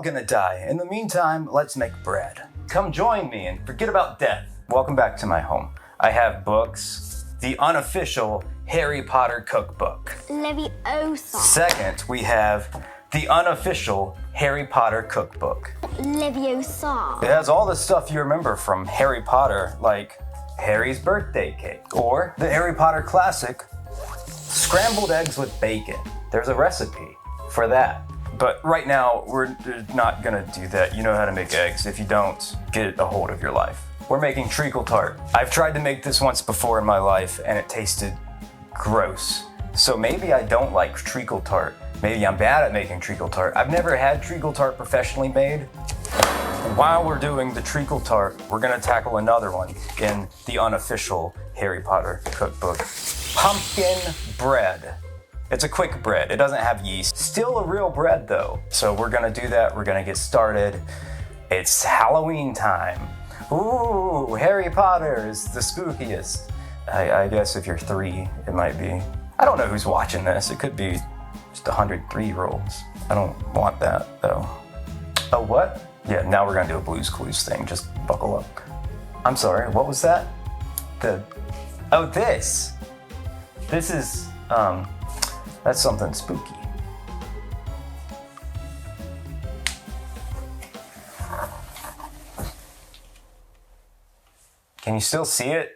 gonna die. In the meantime, let's make bread. Come join me and forget about death. Welcome back to my home. I have books. The Unofficial Harry Potter cookbook. Leviosa. Second, we have the Unofficial Harry Potter cookbook. Leviosa. It has all the stuff you remember from Harry Potter, like Harry's birthday cake, or the Harry Potter classic, scrambled eggs with bacon. There's a recipe for that. But right now, we're not gonna do that. You know how to make eggs. If you don't, get a hold of your life. We're making treacle tart. I've tried to make this once before in my life, and it tasted gross. So maybe I don't like treacle tart. Maybe I'm bad at making treacle tart. I've never had treacle tart professionally made. While we're doing the treacle tart, we're gonna tackle another one in the Unofficial Harry Potter cookbook. Pumpkin bread. It's a quick bread. It doesn't have yeast. Still a real bread though. So we're gonna do that. We're gonna get started. It's Halloween time. Ooh, Harry Potter is the spookiest. I guess if you're 3, it might be. I don't know who's watching this. It could be just 103-year-olds. I don't want that though. Oh, what? Yeah, now we're gonna do a Blue's Clues thing. Just buckle up. I'm sorry, what was that? This. This is, that's something spooky. Can you still see it?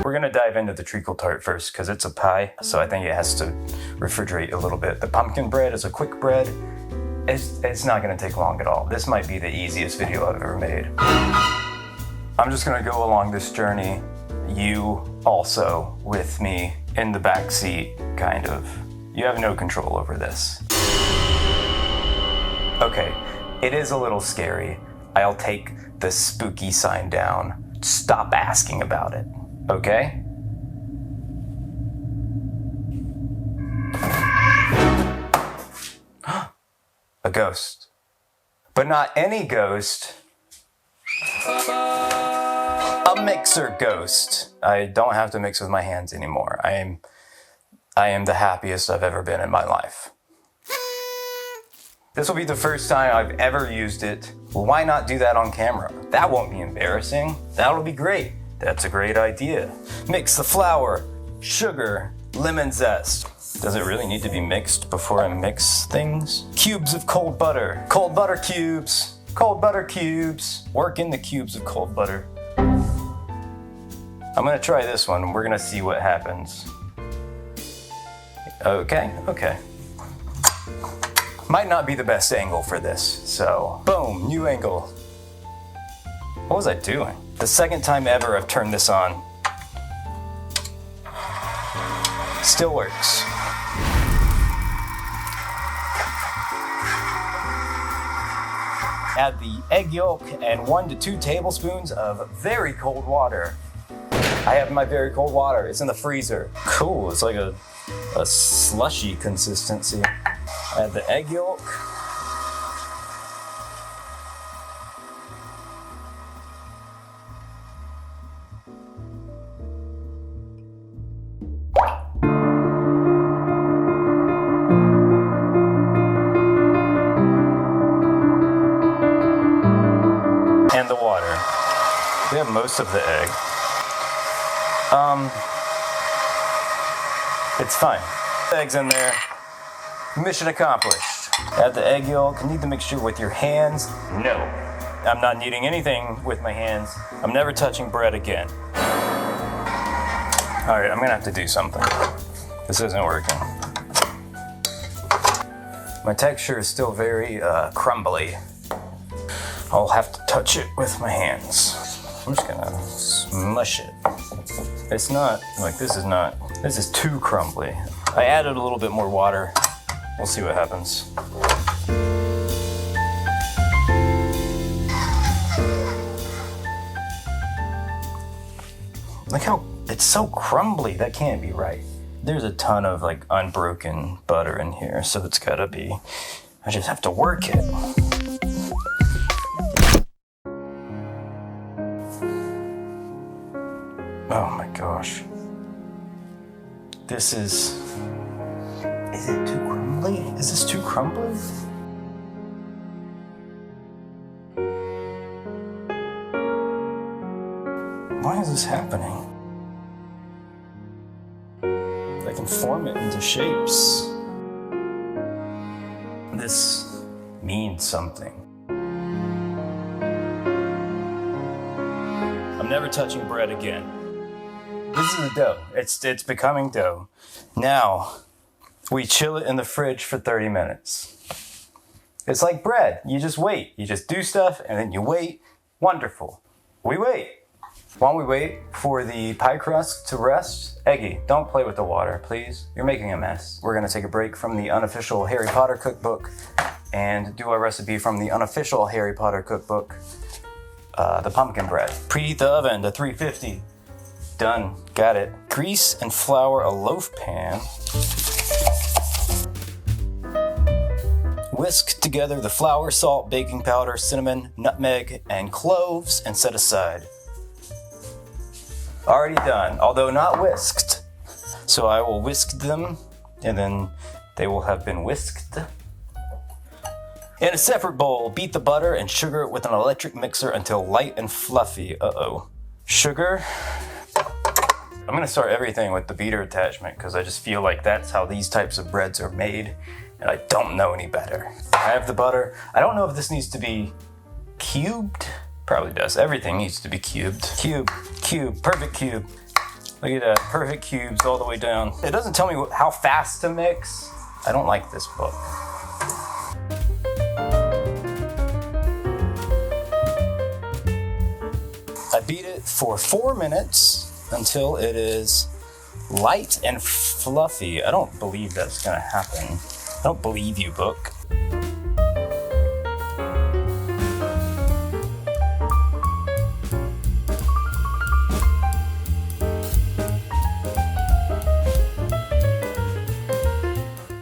We're gonna dive into the treacle tart first because it's a pie, so I think it has to refrigerate a little bit. The pumpkin bread is a quick bread. It's not gonna take long at all. This might be the easiest video I've ever made. I'm just gonna go along this journey, you also with me in the back seat, kind of. You have no control over this. Okay, it is a little scary. I'll take the spooky sign down. Stop asking about it, okay? A ghost. But not any ghost. A mixer ghost. I don't have to mix with my hands anymore. I am the happiest I've ever been in my life. This will be the first time I've ever used it. Well, why not do that on camera? That won't be embarrassing. That'll be great. That's a great idea. Mix the flour, sugar, lemon zest. Does it really need to be mixed before I mix things? Cubes of cold butter. Cold butter cubes. Cold butter cubes. Work in the cubes of cold butter. I'm gonna try this one. We're gonna see what happens. Okay. Might not be the best angle for this, so boom, new angle. What was I doing? The second time ever I've turned this on. Still works. Add the egg yolk and 1 to 2 tablespoons of very cold water. I have my very cold water. It's in the freezer. Cool, it's like a slushy consistency. Add the egg yolk. And the water. We have most of the egg. It's fine. Eggs in there. Mission accomplished. Add the egg yolk. Knead the mixture with your hands. No. I'm not kneading anything with my hands. I'm never touching bread again. All right, I'm gonna have to do something. This isn't working. My texture is still very crumbly. I'll have to touch it with my hands. I'm just gonna smush it. It's not, like this is too crumbly. I added a little bit more water. We'll see what happens. Look how, it's so crumbly, that can't be right. There's a ton of like unbroken butter in here, so it's gotta be, I just have to work it. Oh my gosh. This is Is it too crumbly? Is this too crumbly? Why is this happening? I can form it into shapes. This means something. I'm never touching bread again. This is the dough. It's becoming dough. Now, we chill it in the fridge for 30 minutes. It's like bread. You just wait. You just do stuff and then you wait. Wonderful. We wait. While we wait for the pie crust to rest, Eggy, don't play with the water, please. You're making a mess. We're gonna take a break from the unofficial Harry Potter cookbook and do our recipe from the unofficial Harry Potter cookbook, the pumpkin bread. Preheat the oven to 350. Done, got it. Grease and flour a loaf pan. Whisk together the flour, salt, baking powder, cinnamon, nutmeg, and cloves and set aside. Already done, although not whisked. So I will whisk them, and then they will have been whisked. In a separate bowl, beat the butter and sugar with an electric mixer until light and fluffy. Uh-oh. Sugar. I'm gonna start everything with the beater attachment because I just feel like that's how these types of breads are made, and I don't know any better. I have the butter. I don't know if this needs to be cubed. Probably does. Everything needs to be cubed. Cube, perfect cube. Look at that, perfect cubes all the way down. It doesn't tell me how fast to mix. I don't like this book. I beat it for 4 minutes until it is light and fluffy. I don't believe that's gonna happen. I don't believe you, book.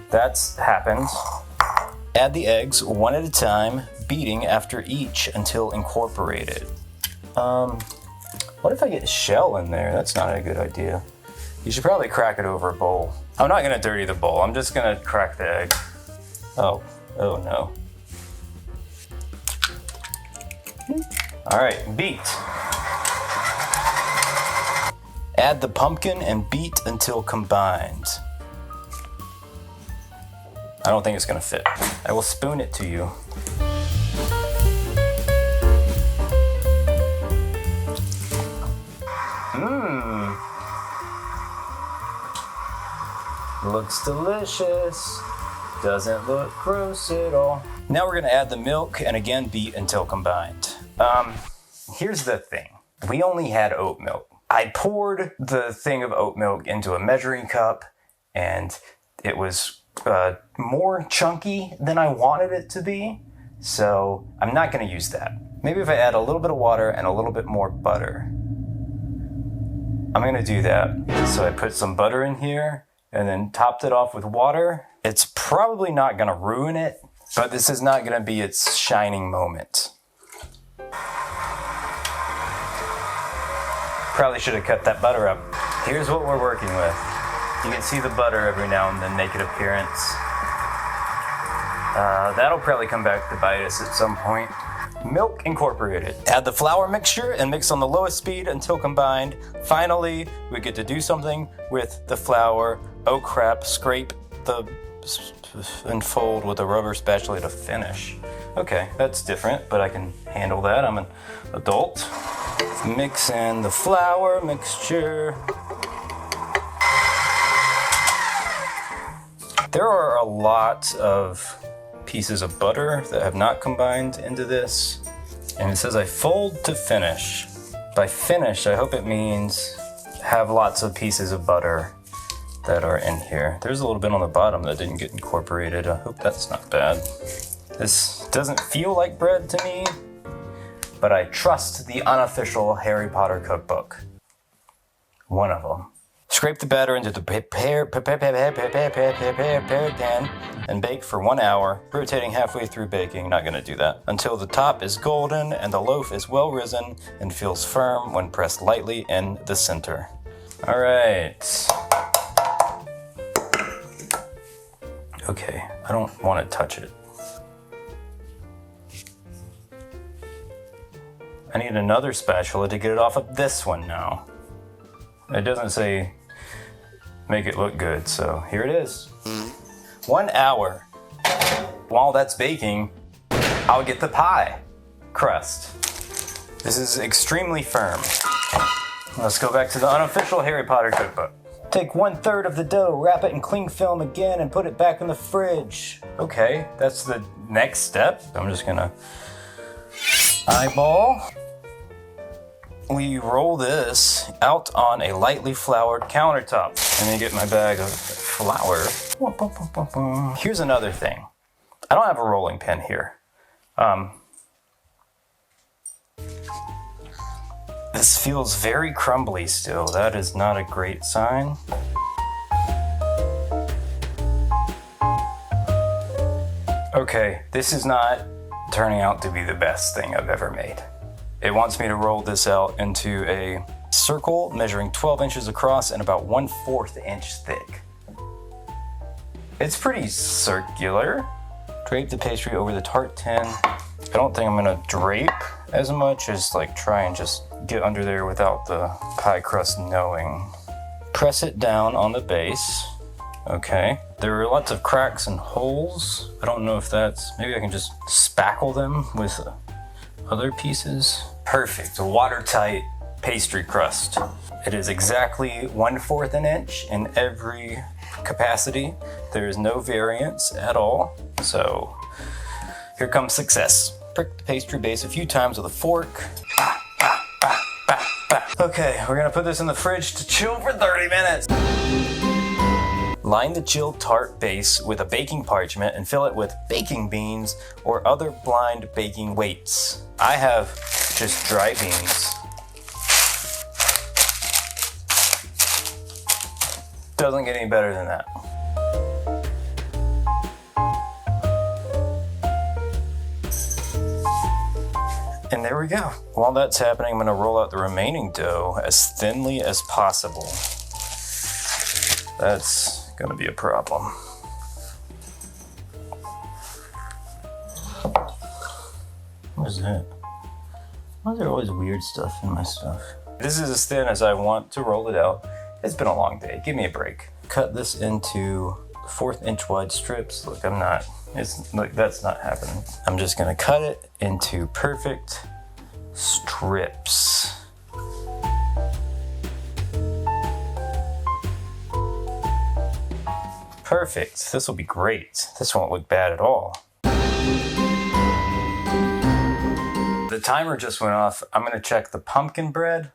That's happened. Add the eggs one at a time, beating after each until incorporated. What if I get shell in there? That's not a good idea. You should probably crack it over a bowl. I'm not gonna dirty the bowl. I'm just gonna crack the egg. Oh no. All right, beat. Add the pumpkin and beat until combined. I don't think it's gonna fit. I will spoon it to you. Looks delicious. Doesn't look gross at all. Now we're gonna add the milk and again beat until combined. Here's the thing. We only had oat milk. I poured the thing of oat milk into a measuring cup and it was more chunky than I wanted it to be, so I'm not going to use that. Maybe if I add a little bit of water and a little bit more butter. I'm going to do that. So I put some butter in here and then topped it off with water. It's probably not going to ruin it, but this is not going to be its shining moment. Probably should have cut that butter up. Here's what we're working with. You can see the butter every now and then make an appearance. That'll probably come back to bite us at some point. Milk incorporated. Add the flour mixture and mix on the lowest speed until combined. Finally, we get to do something with the flour. Oh crap, scrape and fold with a rubber spatula to finish. Okay, that's different, but I can handle that. I'm an adult. Mix in the flour mixture. There are a lot of pieces of butter that have not combined into this. And it says I fold to finish. By finish, I hope it means have lots of pieces of butter that are in here. There's a little bit on the bottom that didn't get incorporated. I hope that's not bad. This doesn't feel like bread to me, but I trust the unofficial Harry Potter cookbook. One of them. Scrape the batter into the prepared pan and bake for 1 hour, rotating halfway through baking. Not gonna do that. Until the top is golden and the loaf is well risen and feels firm when pressed lightly in the center. All right. Okay, I don't want to touch it. I need another spatula to get it off of this one now. It doesn't say make it look good, so here it is. 1 hour. While that's baking, I'll get the pie crust. This is extremely firm. Let's go back to the unofficial Harry Potter cookbook. Take 1/3 of the dough, wrap it in cling film again, and put it back in the fridge. Okay, that's the next step. I'm just gonna eyeball. We roll this out on a lightly floured countertop. And then get my bag of flour. Here's another thing. I don't have a rolling pin here. This feels very crumbly still. That is not a great sign. Okay, this is not turning out to be the best thing I've ever made. It wants me to roll this out into a circle measuring 12 inches across and about 1/4 inch thick. It's pretty circular. Drape the pastry over the tart tin. I don't think I'm gonna drape as much as like try and just get under there without the pie crust knowing. Press it down on the base. Okay. There are lots of cracks and holes. I don't know if that's, maybe I can just spackle them with other pieces. Perfect, a watertight pastry crust. It is exactly 1/4 an inch in every capacity. There is no variance at all. So here comes success. Prick the pastry base a few times with a fork. Okay, we're gonna put this in the fridge to chill for 30 minutes. Line the chilled tart base with a baking parchment and fill it with baking beans or other blind baking weights. I have just dry beans. Doesn't get any better than that. And there we go. While that's happening, I'm gonna roll out the remaining dough as thinly as possible. That's gonna be a problem. What is that? Why is there always weird stuff in my stuff? This is as thin as I want to roll it out. It's been a long day. Give me a break. Cut this into 1/4 inch wide strips. Look, that's not happening. I'm just gonna cut it into perfect strips. Perfect. This will be great. This won't look bad at all. The timer just went off. I'm gonna check the pumpkin bread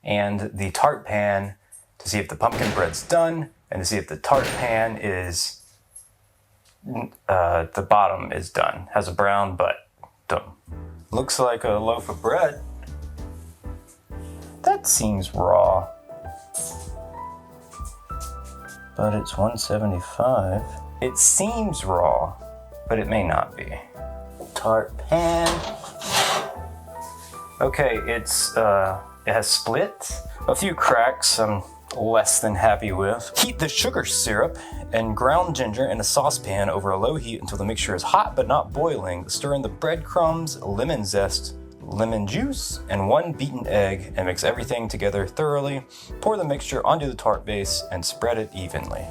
and the tart pan to see if the pumpkin bread's done and to see if the tart pan is, the bottom is done. Has a brown butt. Done. Looks like a loaf of bread. That seems raw. But it's 175. It seems raw, but it may not be. Tart pan. Okay, it has split. A few cracks I'm less than happy with. Heat the sugar syrup and ground ginger in a saucepan over a low heat until the mixture is hot but not boiling. Stir in the breadcrumbs, lemon zest, lemon juice, and 1 beaten egg and mix everything together thoroughly. Pour the mixture onto the tart base and spread it evenly.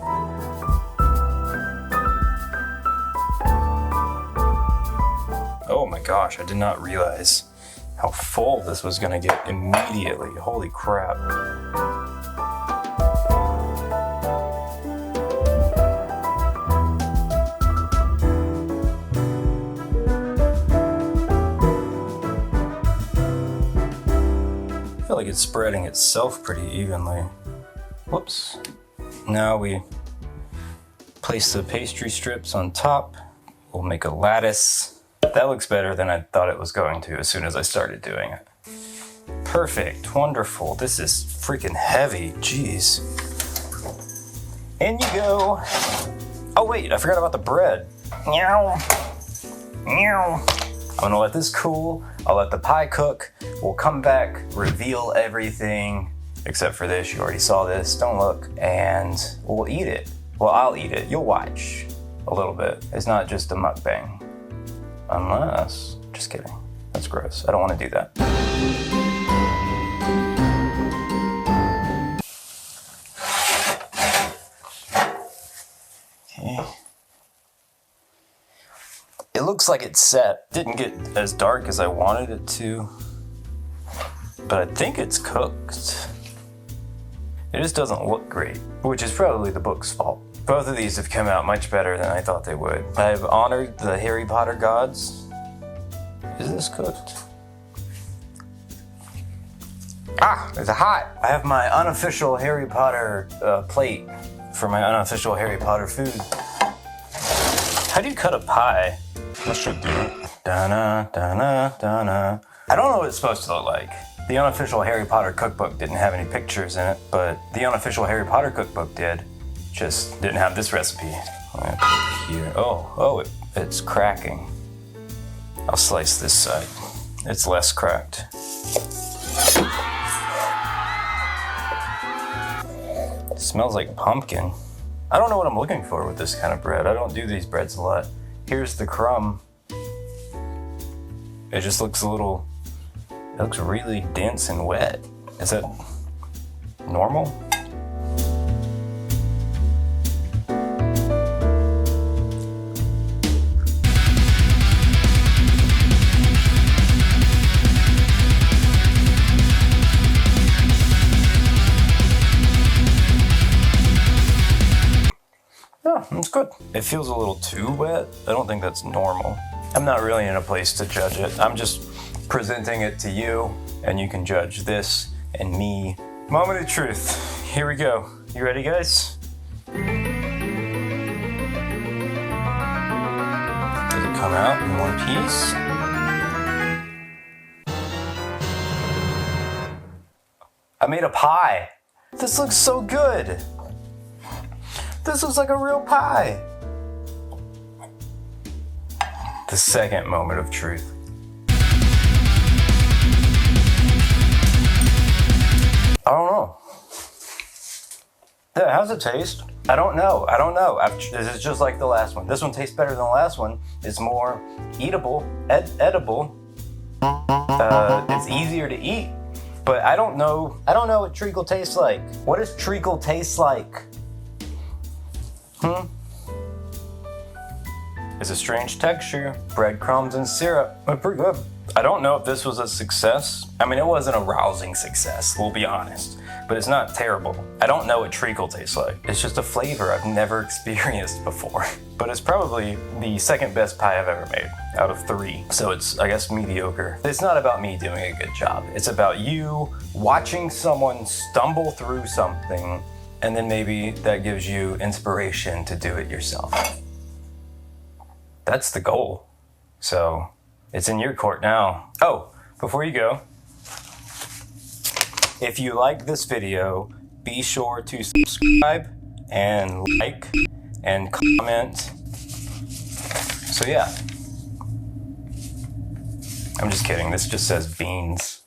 Oh my gosh, I did not realize how full this was gonna get immediately. Holy crap. I feel like it's spreading itself pretty evenly. Whoops. Now we place the pastry strips on top. We'll make a lattice. That looks better than I thought it was going to as soon as I started doing it. Perfect, wonderful. This is freaking heavy, jeez. In you go. Oh wait, I forgot about the bread. Meow. Meow. I'm gonna let this cool. I'll let the pie cook. We'll come back, reveal everything, except for this. You already saw this, don't look. And we'll eat it. Well, I'll eat it, you'll watch. a little bit. It's not just a mukbang. Unless, just kidding. That's gross. I don't want to do that. Okay. It looks like it's set. Didn't get as dark as I wanted it to, but I think it's cooked. It just doesn't look great, which is probably the book's fault. Both of these have come out much better than I thought they would. I've honored the Harry Potter gods. Is this cooked? Ah, it's hot. I have my unofficial Harry Potter plate for my unofficial Harry Potter food. How do you cut a pie? That should do it. Da-na, da-na, da-na. I don't know what it's supposed to look like. The unofficial Harry Potter cookbook didn't have any pictures in it, but the unofficial Harry Potter cookbook did. Just didn't have this recipe. I'm gonna put it here. Oh, it's cracking. I'll slice this side. It's less cracked. It smells like pumpkin. I don't know what I'm looking for with this kind of bread. I don't do these breads a lot. Here's the crumb. It just looks a little, it looks really dense and wet. Is that normal? Yeah, it's good. It feels a little too wet. I don't think that's normal. I'm not really in a place to judge it. I'm just presenting it to you, and you can judge this and me. Moment of truth. Here we go. You ready, guys? Does it come out in one piece? I made a pie. This looks so good. This looks like a real pie. The second moment of truth. I don't know. Yeah, how's it taste? I don't know. This is just like the last one. This one tastes better than the last one. It's more eatable, edible. It's easier to eat. But I don't know what treacle tastes like. What does treacle taste like? It's a strange texture, breadcrumbs and syrup. Pretty good. I don't know if this was a success. I mean, it wasn't a rousing success, we'll be honest, but it's not terrible. I don't know what treacle tastes like. It's just a flavor I've never experienced before. But it's probably the second best pie I've ever made out of 3. So it's, I guess, mediocre. It's not about me doing a good job. It's about you watching someone stumble through something, and then maybe that gives you inspiration to do it yourself. That's the goal. So it's in your court now. Oh, before you go, if you like this video, be sure to subscribe and like and comment. So yeah. I'm just kidding, this just says beans.